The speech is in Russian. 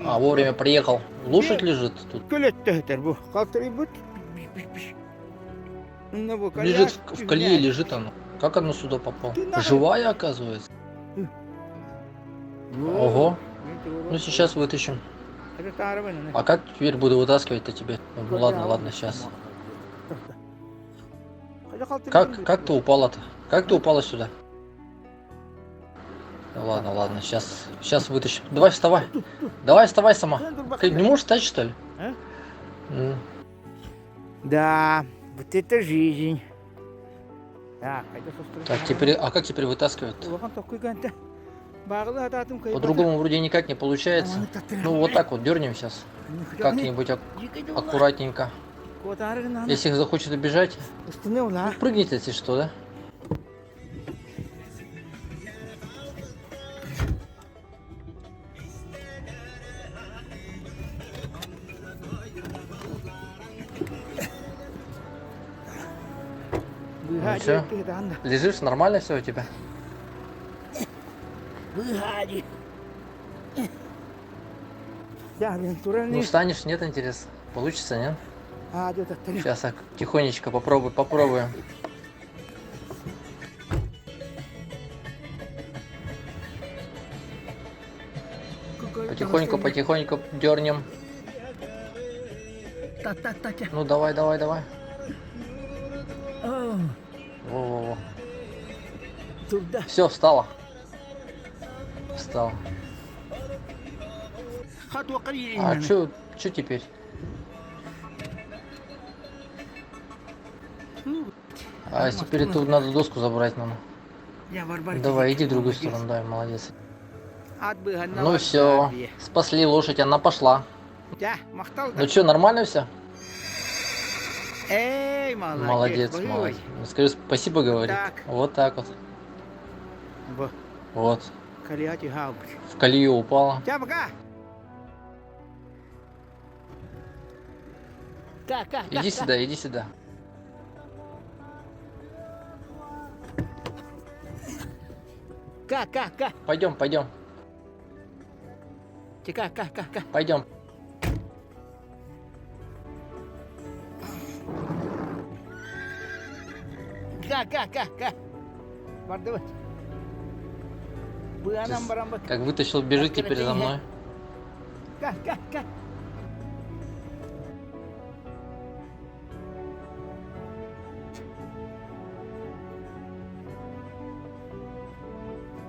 А, вовремя приехал. Лошадь лежит тут. Лежит в колее, лежит она. Как она сюда попала? Живая, оказывается. Ого. Ну сейчас вытащим. А как теперь буду вытаскивать-то тебе? Ну ладно, ладно, сейчас. Как ты упала-то? Как ты упала сюда? Ну, ладно, ладно, сейчас вытащим. Давай вставай. Давай вставай сама. Ты не можешь встать, что ли? Да, вот это жизнь. Так, теперь, а как теперь вытаскивать? По-другому вроде никак не получается. Ну вот так вот дернем сейчас. Как-нибудь аккуратненько. Если их захочет убежать, прыгните, если что, да? Ну все, лежишь, нормально все у тебя? Ну встанешь, нет интереса? Получится, нет? Сейчас так, тихонечко попробуем. Потихоньку дернем. Ну давай. Во. Все, встала. Встала. А что теперь? А теперь тут надо доску забрать надо. Давай, иди в другую сторону, дай, молодец. Ну все, спасли лошадь, она пошла. Ну что, нормально все? Молодец. Скажи спасибо, говорит. Вот так вот. Вот. В колею упала. Иди сюда. Пойдем. Пойдем. Как вытащил, бежит теперь за мной.